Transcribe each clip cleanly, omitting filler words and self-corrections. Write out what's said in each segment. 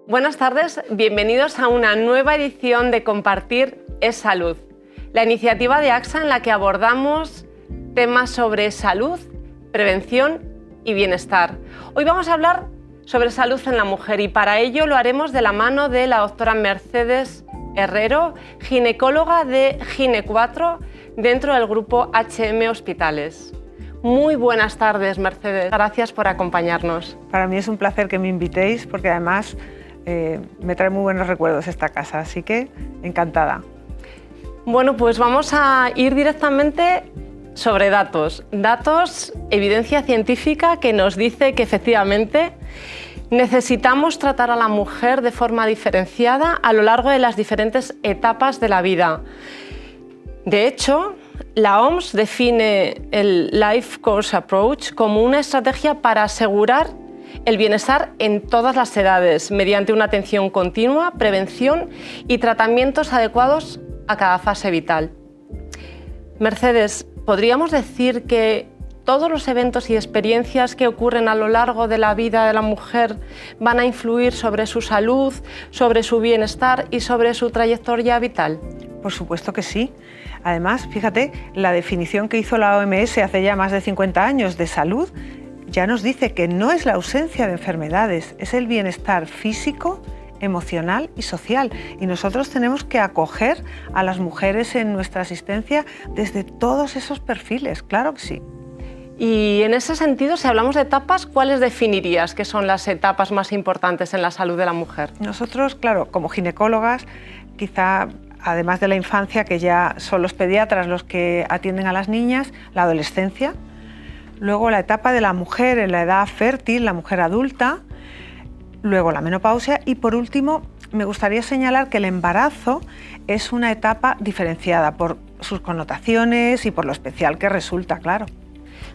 Buenas tardes, bienvenidos a una nueva edición de Compartir es Salud, la iniciativa de AXA en la que abordamos temas sobre salud, prevención y bienestar. Hoy vamos a hablar sobre salud en la mujer y para ello lo haremos de la mano de la doctora Mercedes Herrero, ginecóloga de Gine4 dentro del grupo HM Hospitales. Muy buenas tardes, Mercedes. Gracias por acompañarnos. Para mí es un placer que me invitéis porque además me trae muy buenos recuerdos esta casa, así que encantada. Bueno, pues vamos a ir directamente sobre datos. Datos, evidencia científica que nos dice que efectivamente necesitamos tratar a la mujer de forma diferenciada a lo largo de las diferentes etapas de la vida. De hecho, la OMS define el Life Course Approach como una estrategia para asegurar el bienestar en todas las edades, mediante una atención continua, prevención y tratamientos adecuados a cada fase vital. Mercedes, ¿podríamos decir que todos los eventos y experiencias que ocurren a lo largo de la vida de la mujer van a influir sobre su salud, sobre su bienestar y sobre su trayectoria vital? Por supuesto que sí. Además, fíjate, la definición que hizo la OMS hace ya más de 50 años de salud ya nos dice que no es la ausencia de enfermedades, es el bienestar físico, emocional y social. Y nosotros tenemos que acoger a las mujeres en nuestra asistencia desde todos esos perfiles, claro que sí. Y en ese sentido, si hablamos de etapas, ¿cuáles definirías que son las etapas más importantes en la salud de la mujer? Nosotros, claro, como ginecólogas, quizá además de la infancia, que ya son los pediatras los que atienden a las niñas, la adolescencia, luego la etapa de la mujer en la edad fértil, la mujer adulta, luego la menopausia y por último me gustaría señalar que el embarazo es una etapa diferenciada por sus connotaciones y por lo especial que resulta, claro.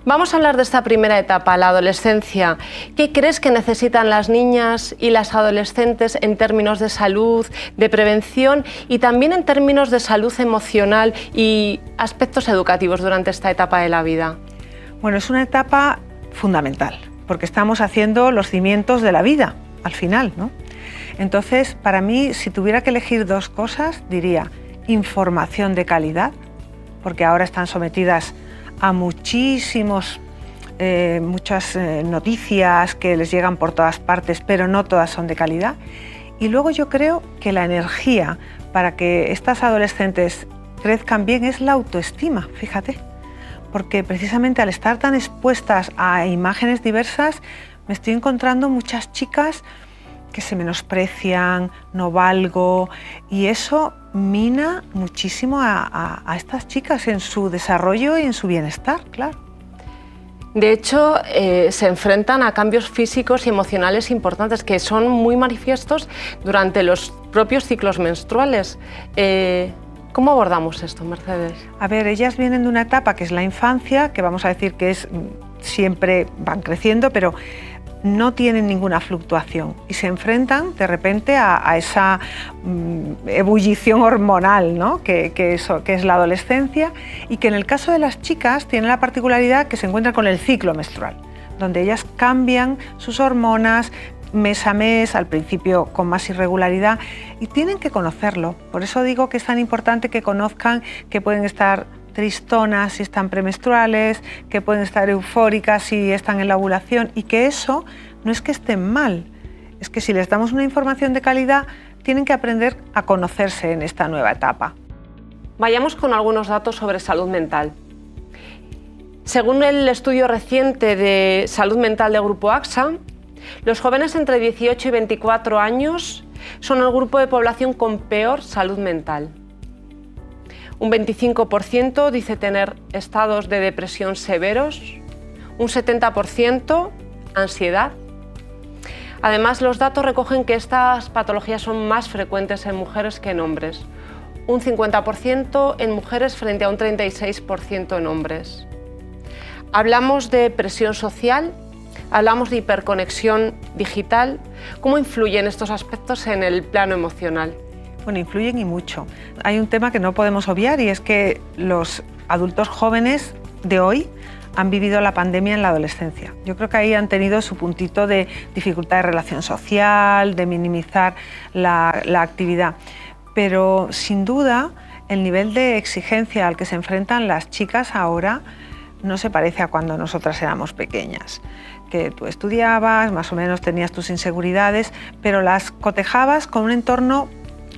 Vamos a hablar de esta primera etapa, la adolescencia. ¿Qué crees que necesitan las niñas y las adolescentes en términos de salud, de prevención y también en términos de salud emocional y aspectos educativos durante esta etapa de la vida? Bueno, es una etapa fundamental porque estamos haciendo los cimientos de la vida al final, ¿no? Entonces, para mí, si tuviera que elegir dos cosas, diría información de calidad, porque ahora están sometidas a muchas noticias que les llegan por todas partes, pero no todas son de calidad. Y luego yo creo que la energía para que estas adolescentes crezcan bien es la autoestima, fíjate, porque precisamente al estar tan expuestas a imágenes diversas, me estoy encontrando muchas chicas que se menosprecian, no valgo, y eso mina muchísimo a estas chicas en su desarrollo y en su bienestar, claro. De hecho, se enfrentan a cambios físicos y emocionales importantes que son muy manifiestos durante los propios ciclos menstruales. ¿Cómo abordamos esto, Mercedes? A ver, ellas vienen de una etapa que es la infancia, que vamos a decir que es siempre van creciendo, pero no tienen ninguna fluctuación y se enfrentan de repente a esa ebullición hormonal, ¿no? que es la adolescencia y que en el caso de las chicas tiene la particularidad que se encuentran con el ciclo menstrual, donde ellas cambian sus hormonas mes a mes, al principio con más irregularidad y tienen que conocerlo. Por eso digo que es tan importante que conozcan que pueden estar tristonas si están premenstruales, que pueden estar eufóricas si están en la ovulación y que eso no es que estén mal, es que si les damos una información de calidad tienen que aprender a conocerse en esta nueva etapa. Vayamos con algunos datos sobre salud mental. Según el estudio reciente de salud mental del Grupo AXA, los jóvenes entre 18 y 24 años son el grupo de población con peor salud mental. Un 25% dice tener estados de depresión severos, un 70% ansiedad. Además, los datos recogen que estas patologías son más frecuentes en mujeres que en hombres, un 50% en mujeres frente a un 36% en hombres. Hablamos de presión social, hablamos de hiperconexión digital. ¿Cómo influyen estos aspectos en el plano emocional? Bueno, influyen y mucho. Hay un tema que no podemos obviar y es que los adultos jóvenes de hoy han vivido la pandemia en la adolescencia. Yo creo que ahí han tenido su puntito de dificultad de relación social, de minimizar la actividad. Pero sin duda el nivel de exigencia al que se enfrentan las chicas ahora no se parece a cuando nosotras éramos pequeñas, que tú estudiabas, más o menos tenías tus inseguridades, pero las cotejabas con un entorno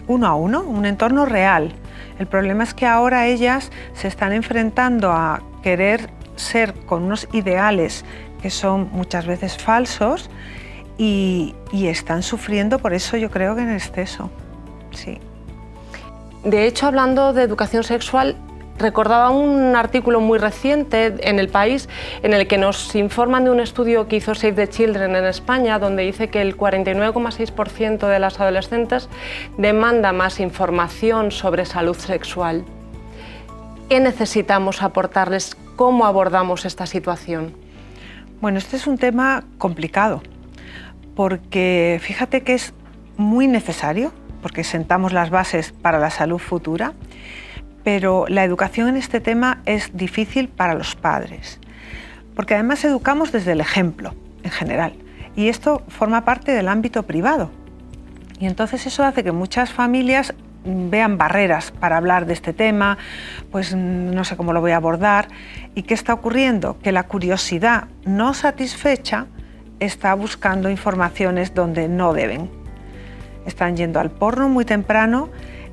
uno a uno, un entorno real. El problema es que ahora ellas se están enfrentando a querer ser con unos ideales que son muchas veces falsos y están sufriendo por eso, yo creo que en exceso. Sí. De hecho, hablando de educación sexual, recordaba un artículo muy reciente en El País en el que nos informan de un estudio que hizo Save the Children en España, donde dice que el 49,6% de las adolescentes demanda más información sobre salud sexual. ¿Qué necesitamos aportarles? ¿Cómo abordamos esta situación? Bueno, este es un tema complicado, porque fíjate que es muy necesario, porque sentamos las bases para la salud futura, pero la educación en este tema es difícil para los padres, porque además educamos desde el ejemplo en general, y esto forma parte del ámbito privado. Y entonces eso hace que muchas familias vean barreras para hablar de este tema, pues no sé cómo lo voy a abordar. ¿Y qué está ocurriendo? Que la curiosidad no satisfecha está buscando informaciones donde no deben. Están yendo al porno muy temprano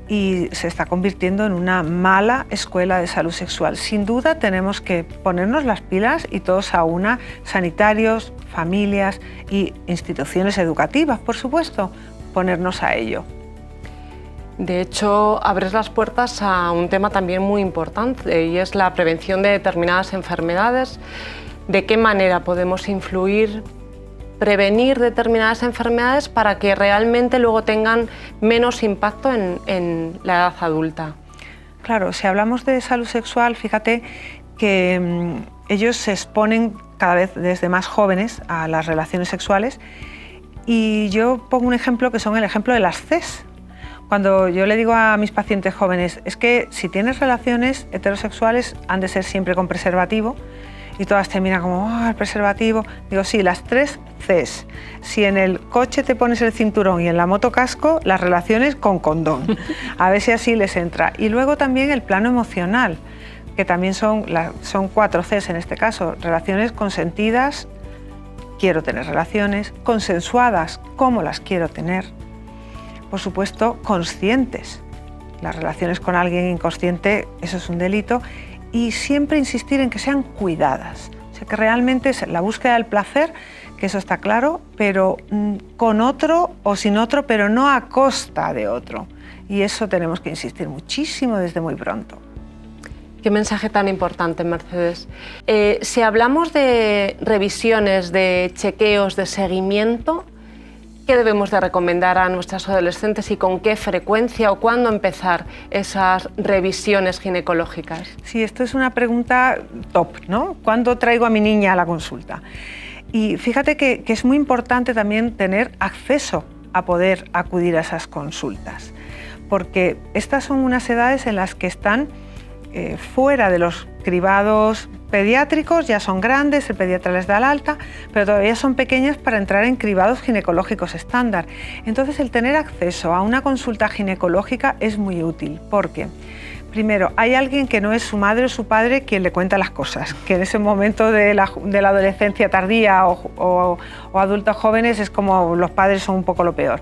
y se está convirtiendo en una mala escuela de salud sexual. Sin duda tenemos que ponernos las pilas y todos a una, sanitarios, familias y instituciones educativas, por supuesto, ponernos a ello. De hecho, abres las puertas a un tema también muy importante y es la prevención de determinadas enfermedades. ¿De qué manera podemos influir, prevenir determinadas enfermedades para que realmente luego tengan menos impacto en la edad adulta? Claro, si hablamos de salud sexual, fíjate que ellos se exponen cada vez desde más jóvenes a las relaciones sexuales y yo pongo un ejemplo que son el ejemplo de las CES. Cuando yo le digo a mis pacientes jóvenes, es que si tienes relaciones heterosexuales han de ser siempre con preservativo, y todas te miran como, el preservativo. Digo, sí, las 3 Cs. Si en el coche te pones el cinturón y en la moto casco, las relaciones con condón. A ver si así les entra. Y luego también el plano emocional, que también son 4 Cs en este caso. Relaciones consentidas, quiero tener relaciones, consensuadas, cómo las quiero tener. Por supuesto, conscientes. Las relaciones con alguien inconsciente, eso es un delito. Y siempre insistir en que sean cuidadas. O sea, que realmente es la búsqueda del placer, que eso está claro, pero con otro o sin otro, pero no a costa de otro. Y eso tenemos que insistir muchísimo desde muy pronto. Qué mensaje tan importante, Mercedes. Si hablamos de revisiones, de chequeos, de seguimiento, ¿qué debemos de recomendar a nuestras adolescentes y con qué frecuencia o cuándo empezar esas revisiones ginecológicas? Sí, esto es una pregunta top, ¿no? ¿Cuándo traigo a mi niña a la consulta? Y fíjate que es muy importante también tener acceso a poder acudir a esas consultas, porque estas son unas edades en las que están fuera de los cribados pediátricos, ya son grandes, el pediatra les da el alta, pero todavía son pequeñas para entrar en cribados ginecológicos estándar. Entonces, el tener acceso a una consulta ginecológica es muy útil, porque primero, hay alguien que no es su madre o su padre quien le cuenta las cosas, que en ese momento de la adolescencia tardía o adultos jóvenes es como los padres son un poco lo peor.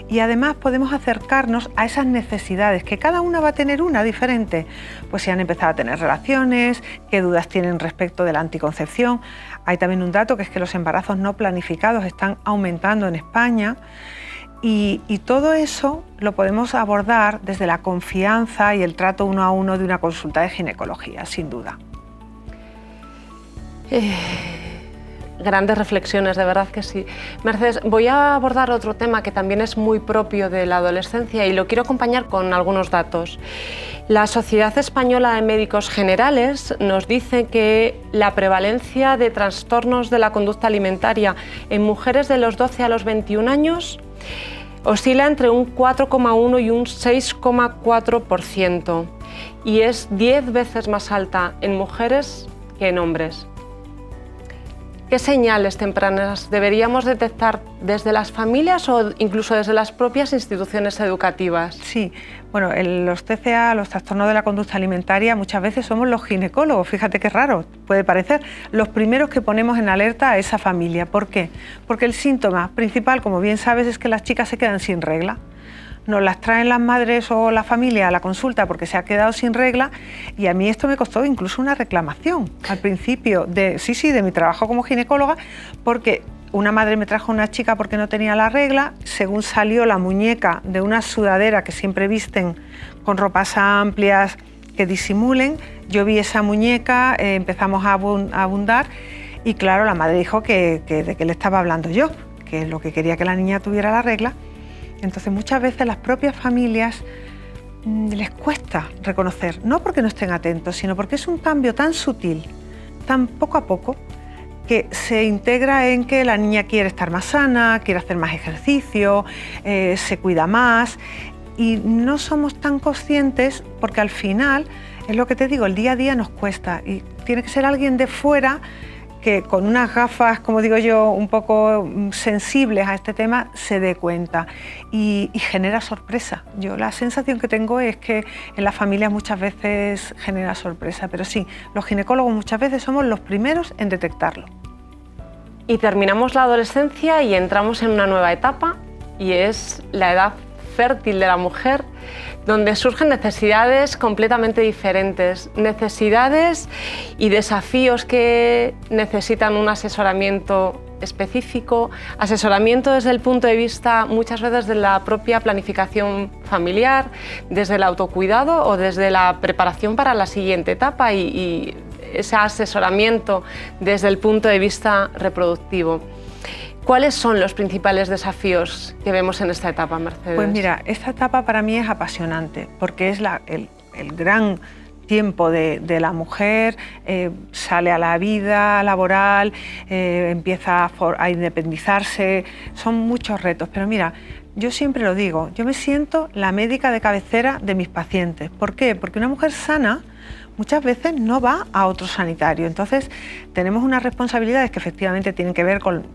Y además podemos acercarnos a esas necesidades, que cada una va a tener una diferente. Pues si han empezado a tener relaciones, qué dudas tienen respecto de la anticoncepción. Hay también un dato que es que los embarazos no planificados están aumentando en España. Y todo eso lo podemos abordar desde la confianza y el trato uno a uno de una consulta de ginecología, sin duda. Grandes reflexiones, de verdad que sí. Mercedes, voy a abordar otro tema que también es muy propio de la adolescencia y lo quiero acompañar con algunos datos. La Sociedad Española de Médicos Generales nos dice que la prevalencia de trastornos de la conducta alimentaria en mujeres de los 12 a los 21 años oscila entre un 4,1 y un 6,4% y es 10 veces más alta en mujeres que en hombres. ¿Qué señales tempranas deberíamos detectar desde las familias o incluso desde las propias instituciones educativas? Sí, bueno, los TCA, los trastornos de la conducta alimentaria, muchas veces somos los ginecólogos, fíjate qué raro puede parecer, los primeros que ponemos en alerta a esa familia. ¿Por qué? Porque el síntoma principal, como bien sabes, es que las chicas se quedan sin regla. Nos las traen las madres o la familia a la consulta porque se ha quedado sin regla, y a mí esto me costó incluso una reclamación al principio de mi trabajo como ginecóloga, porque una madre me trajo una chica porque no tenía la regla. Según salió la muñeca de una sudadera que siempre visten con ropas amplias que disimulen, yo vi esa muñeca, empezamos a abundar, y claro, la madre dijo que de qué le estaba hablando yo, que lo que quería que la niña tuviera la regla. Entonces muchas veces las propias familias les cuesta reconocer, no porque no estén atentos, sino porque es un cambio tan sutil, tan poco a poco, que se integra en que la niña quiere estar más sana, quiere hacer más ejercicio, se cuida más, y no somos tan conscientes porque al final, es lo que te digo, el día a día nos cuesta y tiene que ser alguien de fuera que con unas gafas, como digo yo, un poco sensibles a este tema, se dé cuenta y genera sorpresa. Yo la sensación que tengo es que en las familias muchas veces genera sorpresa, pero sí, los ginecólogos muchas veces somos los primeros en detectarlo. Y terminamos la adolescencia y entramos en una nueva etapa, y es la edad fértil de la mujer, donde surgen necesidades completamente diferentes, necesidades y desafíos que necesitan un asesoramiento específico, asesoramiento desde el punto de vista muchas veces de la propia planificación familiar, desde el autocuidado o desde la preparación para la siguiente etapa y ese asesoramiento desde el punto de vista reproductivo. ¿Cuáles son los principales desafíos que vemos en esta etapa, Mercedes? Pues mira, esta etapa para mí es apasionante porque es el gran tiempo de la mujer, sale a la vida laboral, empieza a independizarse, son muchos retos, pero mira, yo siempre lo digo, yo me siento la médica de cabecera de mis pacientes. ¿Por qué? Porque una mujer sana muchas veces no va a otro sanitario. Entonces tenemos unas responsabilidades que efectivamente tienen que ver con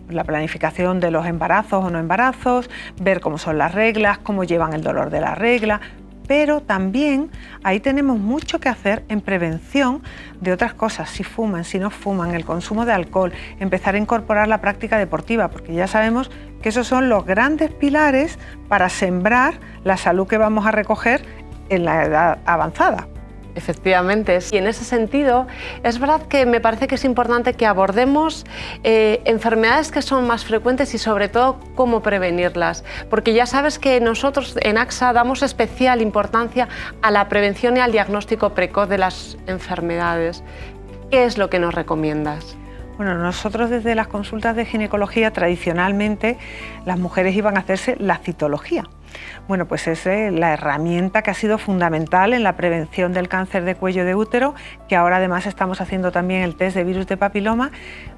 la planificación de los embarazos o no embarazos, ver cómo son las reglas, cómo llevan el dolor de la regla, pero también ahí tenemos mucho que hacer en prevención de otras cosas, si fuman, si no fuman, el consumo de alcohol, empezar a incorporar la práctica deportiva, porque ya sabemos que esos son los grandes pilares para sembrar la salud que vamos a recoger en la edad avanzada. Efectivamente, y en ese sentido es verdad que me parece que es importante que abordemos enfermedades que son más frecuentes y sobre todo cómo prevenirlas, porque ya sabes que nosotros en AXA damos especial importancia a la prevención y al diagnóstico precoz de las enfermedades. ¿Qué es lo que nos recomiendas? Bueno, nosotros desde las consultas de ginecología tradicionalmente las mujeres iban a hacerse la citología. Bueno, pues es la herramienta que ha sido fundamental en la prevención del cáncer de cuello de útero, que ahora además estamos haciendo también el test de virus de papiloma,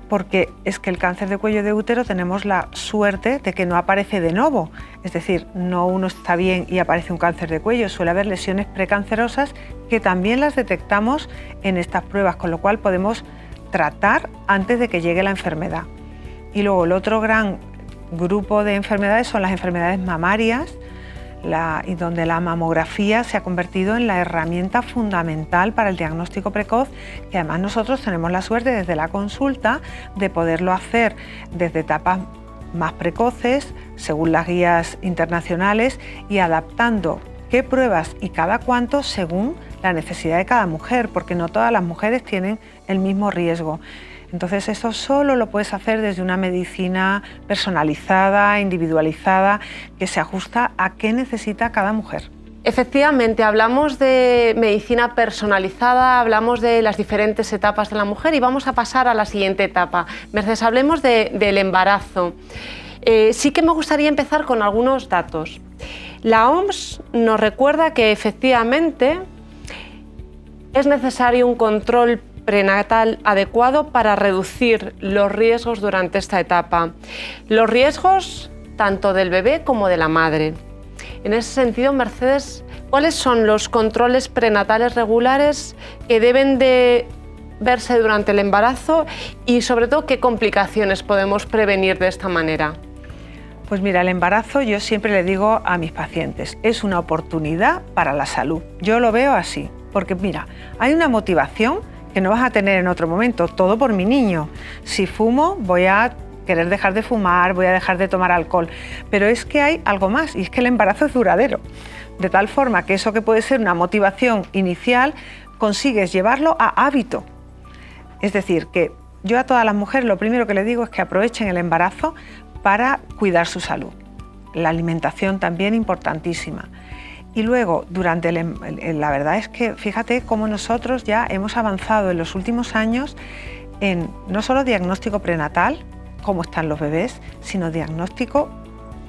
porque es que el cáncer de cuello de útero tenemos la suerte de que no aparece de novo, es decir, no uno está bien y aparece un cáncer de cuello, suele haber lesiones precancerosas que también las detectamos en estas pruebas, con lo cual podemos tratar antes de que llegue la enfermedad. Y luego el otro gran grupo de enfermedades son las enfermedades mamarias, y donde la mamografía se ha convertido en la herramienta fundamental para el diagnóstico precoz, que además nosotros tenemos la suerte desde la consulta de poderlo hacer desde etapas más precoces, según las guías internacionales, y adaptando qué pruebas y cada cuánto según la necesidad de cada mujer, porque no todas las mujeres tienen el mismo riesgo. Entonces eso solo lo puedes hacer desde una medicina personalizada, individualizada, que se ajusta a qué necesita cada mujer. Efectivamente, hablamos de medicina personalizada, hablamos de las diferentes etapas de la mujer y vamos a pasar a la siguiente etapa. Mercedes, hablemos del embarazo. Sí que me gustaría empezar con algunos datos. La OMS nos recuerda que efectivamente es necesario un control prenatal adecuado para reducir los riesgos durante esta etapa. Los riesgos tanto del bebé como de la madre. En ese sentido, Mercedes, ¿cuáles son los controles prenatales regulares que deben de verse durante el embarazo y sobre todo qué complicaciones podemos prevenir de esta manera? Pues mira, el embarazo, yo siempre le digo a mis pacientes, es una oportunidad para la salud. Yo lo veo así, porque mira, hay una motivación que no vas a tener en otro momento, todo por mi niño. Si fumo, voy a querer dejar de fumar, voy a dejar de tomar alcohol, pero es que hay algo más, y es que el embarazo es duradero, de tal forma que eso que puede ser una motivación inicial, consigues llevarlo a hábito. Es decir, que yo a todas las mujeres lo primero que les digo es que aprovechen el embarazo para cuidar su salud. La alimentación también importantísima. Y luego, durante la verdad es que fíjate cómo nosotros ya hemos avanzado en los últimos años en no solo diagnóstico prenatal, cómo están los bebés, sino diagnóstico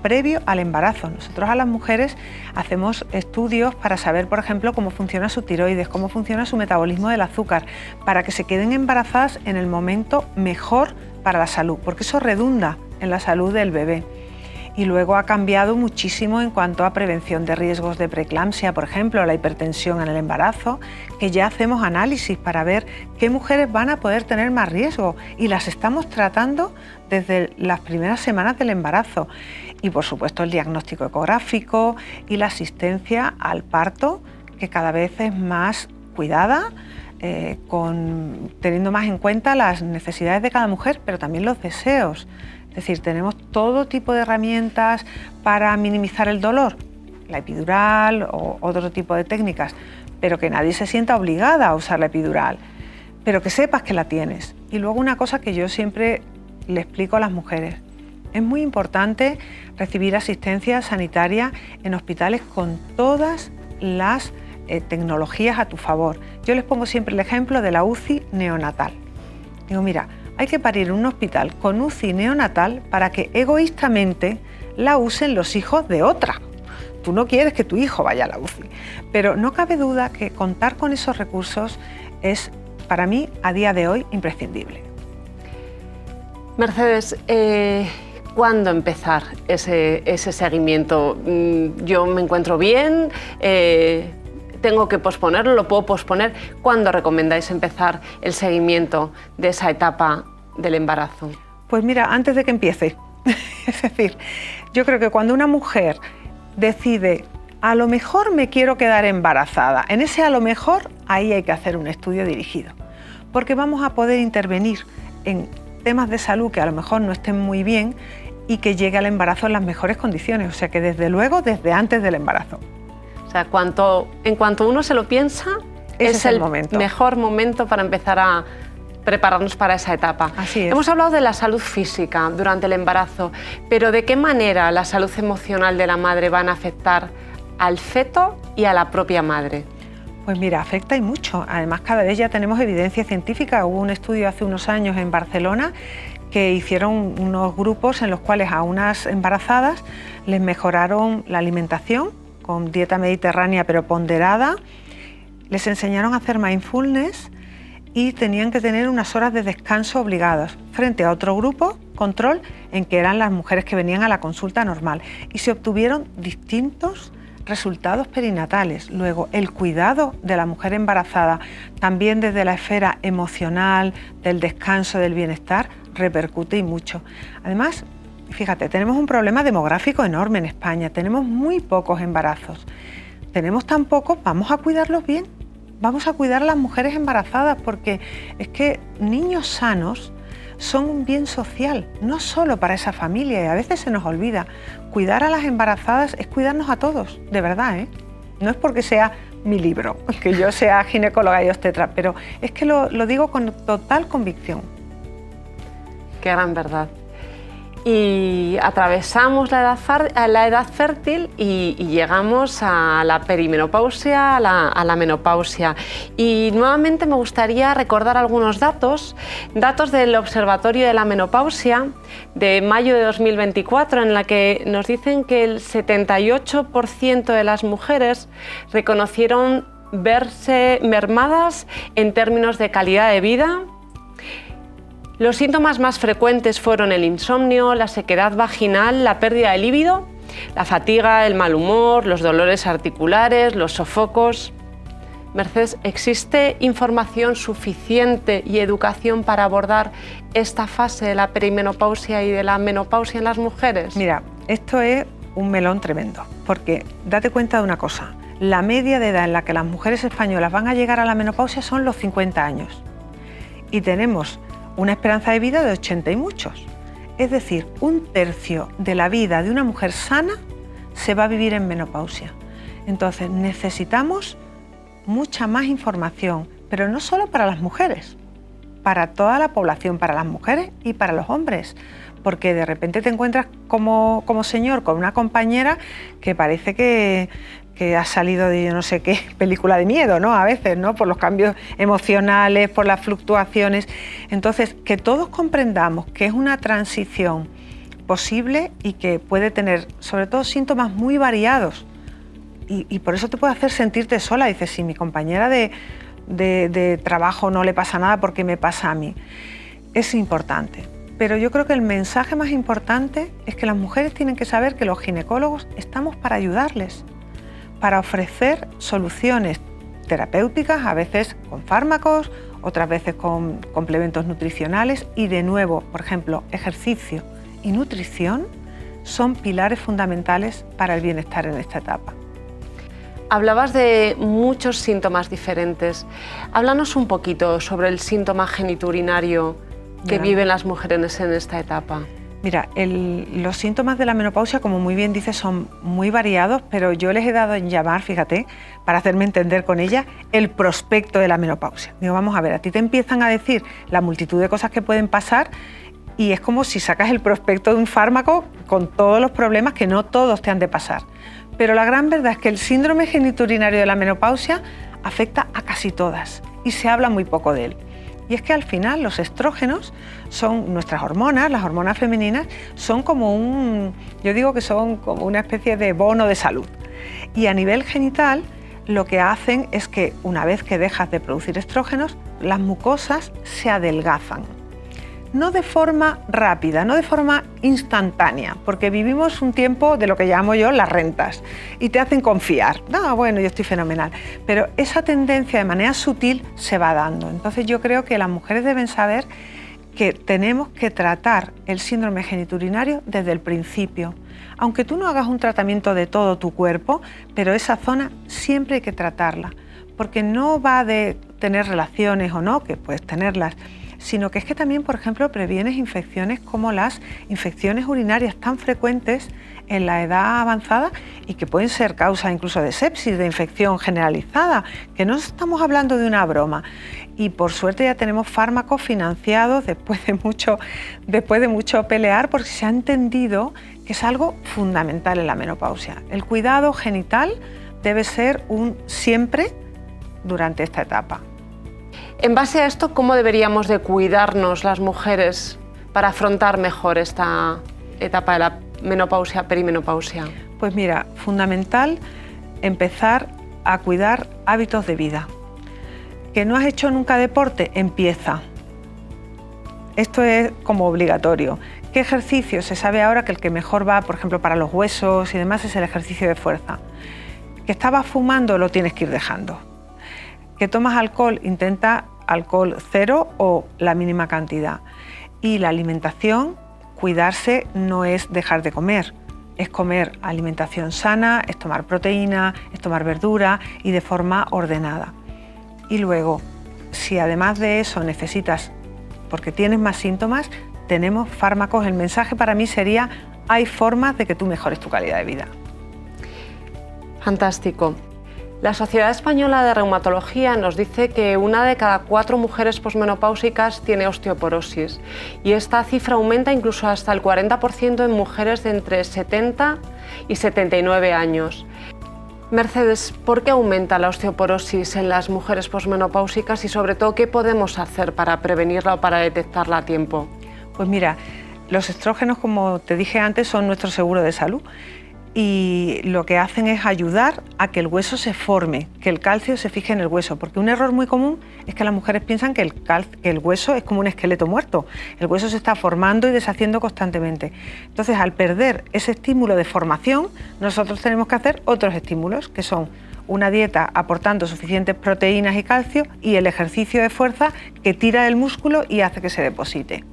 previo al embarazo. Nosotros a las mujeres hacemos estudios para saber, por ejemplo, cómo funciona su tiroides, cómo funciona su metabolismo del azúcar, para que se queden embarazadas en el momento mejor para la salud, porque eso redunda en la salud del bebé. Y luego ha cambiado muchísimo en cuanto a prevención de riesgos de preeclampsia, por ejemplo, la hipertensión en el embarazo, que ya hacemos análisis para ver qué mujeres van a poder tener más riesgo y las estamos tratando desde las primeras semanas del embarazo. Y por supuesto el diagnóstico ecográfico y la asistencia al parto, que cada vez es más cuidada, teniendo más en cuenta las necesidades de cada mujer, pero también los deseos. Es decir, tenemos todo tipo de herramientas para minimizar el dolor, la epidural o otro tipo de técnicas, pero que nadie se sienta obligada a usar la epidural, pero que sepas que la tienes. Y luego una cosa que yo siempre le explico a las mujeres, es muy importante recibir asistencia sanitaria en hospitales con todas las tecnologías a tu favor. Yo les pongo siempre el ejemplo de la UCI neonatal. Digo, mira, hay que parir en un hospital con UCI neonatal para que egoístamente la usen los hijos de otra. Tú no quieres que tu hijo vaya a la UCI, pero no cabe duda que contar con esos recursos es, para mí, a día de hoy, imprescindible. Mercedes, ¿cuándo empezar ese seguimiento? Yo me encuentro bien, tengo que posponerlo, lo puedo posponer. ¿Cuándo recomendáis empezar el seguimiento de esa etapa del embarazo? Pues mira, antes de que empiece. Es decir, yo creo que cuando una mujer decide, a lo mejor me quiero quedar embarazada, en ese a lo mejor, ahí hay que hacer un estudio dirigido, porque vamos a poder intervenir en temas de salud que a lo mejor no estén muy bien y que llegue al embarazo en las mejores condiciones, o sea que desde luego, desde antes del embarazo. O sea, en cuanto uno se lo piensa, es el mejor momento para empezar a prepararnos para esa etapa. Así es. Hemos hablado de la salud física durante el embarazo, pero ¿de qué manera la salud emocional de la madre van a afectar al feto y a la propia madre? Pues mira, afecta y mucho. Además, cada vez ya tenemos evidencia científica. Hubo un estudio hace unos años en Barcelona que hicieron unos grupos en los cuales a unas embarazadas les mejoraron la alimentación con dieta mediterránea pero ponderada, les enseñaron a hacer mindfulness y tenían que tener unas horas de descanso obligadas frente a otro grupo, control, en que eran las mujeres que venían a la consulta normal y se obtuvieron distintos resultados perinatales. Luego, el cuidado de la mujer embarazada, también desde la esfera emocional, del descanso, del bienestar, repercute y mucho. Además, fíjate, tenemos un problema demográfico enorme en España, tenemos muy pocos embarazos. Tenemos tan pocos, vamos a cuidarlos bien, vamos a cuidar a las mujeres embarazadas, porque es que niños sanos son un bien social, no solo para esa familia, y a veces se nos olvida. Cuidar a las embarazadas es cuidarnos a todos, de verdad, ¿eh? No es porque sea mi libro, que yo sea ginecóloga y obstetra, pero es que lo digo con total convicción. Qué gran verdad. Y atravesamos la edad fértil y llegamos a la perimenopausia, a la menopausia. Y nuevamente me gustaría recordar algunos datos del Observatorio de la Menopausia de mayo de 2024, en la que nos dicen que el 78% de las mujeres reconocieron verse mermadas en términos de calidad de vida. Los síntomas más frecuentes fueron el insomnio, la sequedad vaginal, la pérdida de líbido, la fatiga, el mal humor, los dolores articulares, los sofocos. Mercedes, ¿existe información suficiente y educación para abordar esta fase de la perimenopausia y de la menopausia en las mujeres? Mira, esto es un melón tremendo, porque date cuenta de una cosa, la media de edad en la que las mujeres españolas van a llegar a la menopausia son los 50 años y tenemos una esperanza de vida de 80 y muchos. Es decir, 1/3 de la vida de una mujer sana se va a vivir en menopausia. Entonces necesitamos mucha más información, pero no solo para las mujeres, para toda la población, para las mujeres y para los hombres, porque de repente te encuentras como señor con una compañera que parece que ha salido de yo no sé qué película de miedo, ¿no? A veces, ¿no? Por los cambios emocionales, por las fluctuaciones. Entonces, que todos comprendamos que es una transición posible y que puede tener, sobre todo, síntomas muy variados. Y por eso te puede hacer sentirte sola. Dices, si mi compañera de trabajo no le pasa nada, ¿por qué me pasa a mí? Es importante. Pero yo creo que el mensaje más importante es que las mujeres tienen que saber que los ginecólogos estamos para ayudarles, para ofrecer soluciones terapéuticas, a veces con fármacos, otras veces con complementos nutricionales y de nuevo, por ejemplo, ejercicio y nutrición son pilares fundamentales para el bienestar en esta etapa. Hablabas de muchos síntomas diferentes. Háblanos un poquito sobre el síntoma genitourinario que viven las mujeres en esta etapa. Mira, los síntomas de la menopausia, como muy bien dices, son muy variados, pero yo les he dado en llamar, fíjate, para hacerme entender con ella, el prospecto de la menopausia. Digo, vamos a ver, a ti te empiezan a decir la multitud de cosas que pueden pasar y es como si sacas el prospecto de un fármaco con todos los problemas que no todos te han de pasar. Pero la gran verdad es que el síndrome genitourinario de la menopausia afecta a casi todas y se habla muy poco de él. Y es que al final los estrógenos son nuestras hormonas, las hormonas femeninas, son como yo digo que son como una especie de bono de salud. Y a nivel genital lo que hacen es que una vez que dejas de producir estrógenos, las mucosas se adelgazan. No de forma rápida, no de forma instantánea, porque vivimos un tiempo de lo que llamo yo las rentas y te hacen confiar. No, bueno, yo estoy fenomenal. Pero esa tendencia de manera sutil se va dando. Entonces yo creo que las mujeres deben saber que tenemos que tratar el síndrome genitourinario desde el principio. Aunque tú no hagas un tratamiento de todo tu cuerpo, pero esa zona siempre hay que tratarla, porque no va de tener relaciones o no, que puedes tenerlas, sino que es que también, por ejemplo, previenes infecciones como las infecciones urinarias tan frecuentes en la edad avanzada y que pueden ser causa incluso de sepsis, de infección generalizada, que no estamos hablando de una broma. Y por suerte ya tenemos fármacos financiados después de mucho pelear, porque se ha entendido que es algo fundamental en la menopausia. El cuidado genital debe ser un siempre durante esta etapa. En base a esto, ¿cómo deberíamos de cuidarnos las mujeres para afrontar mejor esta etapa de la menopausia, perimenopausia? Pues mira, fundamental empezar a cuidar hábitos de vida. ¿Que no has hecho nunca deporte? Empieza. Esto es como obligatorio. ¿Qué ejercicio? Se sabe ahora que el que mejor va, por ejemplo, para los huesos y demás, es el ejercicio de fuerza. ¿Que estabas fumando? Lo tienes que ir dejando. ¿Que tomas alcohol? Intenta alcohol cero o la mínima cantidad. Y la alimentación, cuidarse no es dejar de comer, es comer alimentación sana, es tomar proteína, es tomar verdura y de forma ordenada. Y luego, si además de eso necesitas, porque tienes más síntomas, tenemos fármacos. El mensaje para mí sería, hay formas de que tú mejores tu calidad de vida. Fantástico. La Sociedad Española de Reumatología nos dice que 1 de cada 4 mujeres posmenopáusicas tiene osteoporosis y esta cifra aumenta incluso hasta el 40% en mujeres de entre 70 y 79 años. Mercedes, ¿por qué aumenta la osteoporosis en las mujeres posmenopáusicas y sobre todo qué podemos hacer para prevenirla o para detectarla a tiempo? Pues mira, los estrógenos, como te dije antes, son nuestro seguro de salud. Y lo que hacen es ayudar a que el hueso se forme, que el calcio se fije en el hueso, porque un error muy común es que las mujeres piensan que el hueso es como un esqueleto muerto, el hueso se está formando y deshaciendo constantemente. Entonces, al perder ese estímulo de formación, nosotros tenemos que hacer otros estímulos, que son una dieta aportando suficientes proteínas y calcio y el ejercicio de fuerza que tira del músculo y hace que se deposite.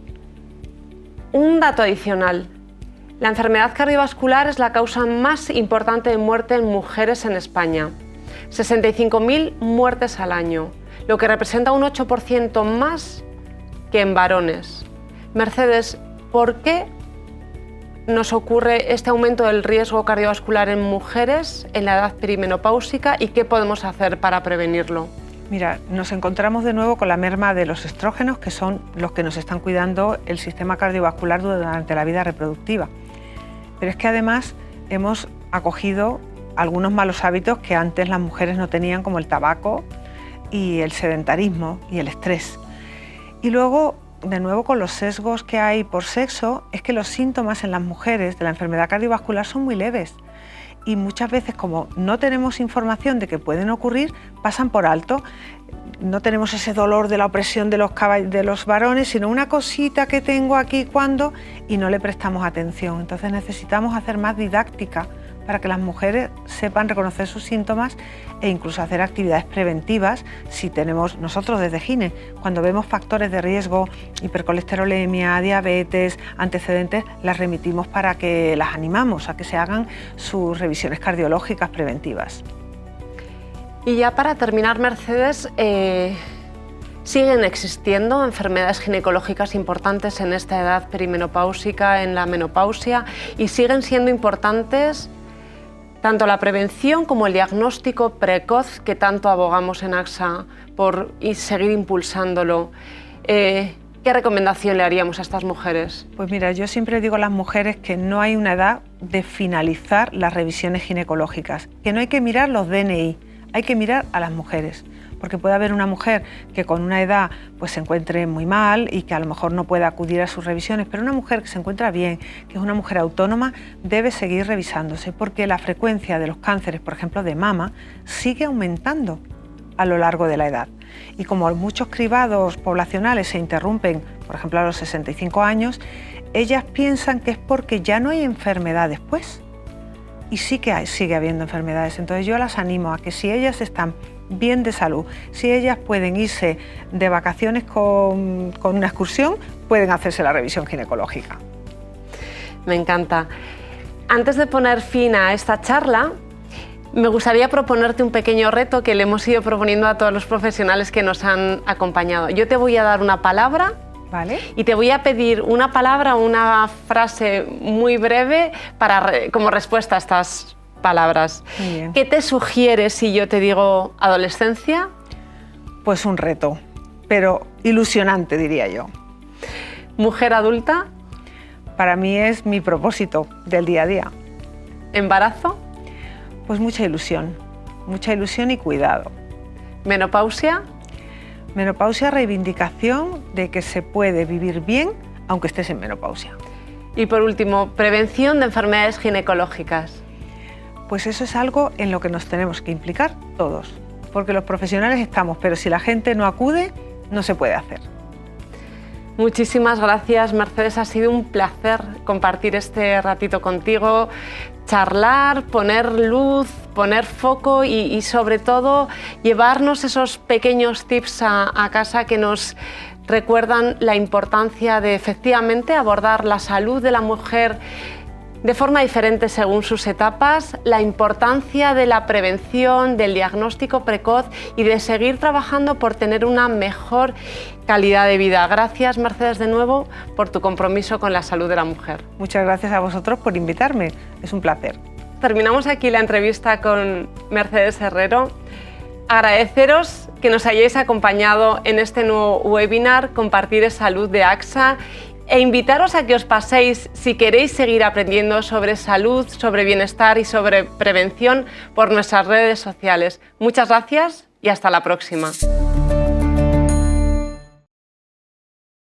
Un dato adicional. La enfermedad cardiovascular es la causa más importante de muerte en mujeres en España. 65.000 muertes al año, lo que representa un 8% más que en varones. Mercedes, ¿por qué nos ocurre este aumento del riesgo cardiovascular en mujeres en la edad perimenopáusica y qué podemos hacer para prevenirlo? Mira, nos encontramos de nuevo con la merma de los estrógenos, que son los que nos están cuidando el sistema cardiovascular durante la vida reproductiva. Pero es que además hemos acogido algunos malos hábitos que antes las mujeres no tenían, como el tabaco y el sedentarismo y el estrés. Y luego, de nuevo, con los sesgos que hay por sexo, es que los síntomas en las mujeres de la enfermedad cardiovascular son muy leves. Y muchas veces, como no tenemos información de que pueden ocurrir, pasan por alto. No tenemos ese dolor de la opresión de los varones, sino una cosita que tengo aquí y no le prestamos atención. Entonces necesitamos hacer más didáctica para que las mujeres sepan reconocer sus síntomas e incluso hacer actividades preventivas si tenemos nosotros desde Gine. Cuando vemos factores de riesgo, hipercolesterolemia, diabetes, antecedentes, las remitimos para que las animamos a que se hagan sus revisiones cardiológicas preventivas. Y ya para terminar, Mercedes, ¿siguen existiendo enfermedades ginecológicas importantes en esta edad perimenopáusica, en la menopausia, y siguen siendo importantes tanto la prevención como el diagnóstico precoz que tanto abogamos en AXA por seguir impulsándolo? ¿Qué recomendación le haríamos a estas mujeres? Pues mira, yo siempre digo a las mujeres que no hay una edad de finalizar las revisiones ginecológicas, que no hay que mirar los DNI, hay que mirar a las mujeres. Porque puede haber una mujer que con una edad pues se encuentre muy mal y que a lo mejor no pueda acudir a sus revisiones, pero una mujer que se encuentra bien, que es una mujer autónoma, debe seguir revisándose porque la frecuencia de los cánceres, por ejemplo de mama, sigue aumentando a lo largo de la edad. Y como muchos cribados poblacionales se interrumpen, por ejemplo a los 65 años, ellas piensan que es porque ya no hay enfermedad después. Y sí que sigue habiendo enfermedades. Entonces yo las animo a que si ellas están bien de salud, si ellas pueden irse de vacaciones con una excursión, pueden hacerse la revisión ginecológica. Me encanta. Antes de poner fin a esta charla, me gustaría proponerte un pequeño reto que le hemos ido proponiendo a todos los profesionales que nos han acompañado. Yo te voy a dar una palabra. ¿Vale? Y te voy a pedir una palabra o una frase muy breve como respuesta a estas palabras. Muy bien. ¿Qué te sugieres si yo te digo adolescencia? Pues un reto, pero ilusionante, diría yo. ¿Mujer adulta? Para mí es mi propósito del día a día. ¿Embarazo? Pues mucha ilusión y cuidado. ¿Menopausia? Menopausia, reivindicación de que se puede vivir bien aunque estés en menopausia. Y por último, prevención de enfermedades ginecológicas. Pues eso es algo en lo que nos tenemos que implicar todos, porque los profesionales estamos, pero si la gente no acude, no se puede hacer. Muchísimas gracias, Mercedes. Ha sido un placer compartir este ratito contigo, charlar, poner luz, poner foco y sobre todo llevarnos esos pequeños tips a casa que nos recuerdan la importancia de efectivamente abordar la salud de la mujer de forma diferente según sus etapas, la importancia de la prevención, del diagnóstico precoz y de seguir trabajando por tener una mejor calidad de vida. Gracias, Mercedes, de nuevo por tu compromiso con la salud de la mujer. Muchas gracias a vosotros por invitarme, es un placer. Terminamos aquí la entrevista con Mercedes Herrero. Agradeceros que nos hayáis acompañado en este nuevo webinar Compartir es Salud de AXA e invitaros a que os paséis, si queréis seguir aprendiendo sobre salud, sobre bienestar y sobre prevención por nuestras redes sociales. Muchas gracias y hasta la próxima.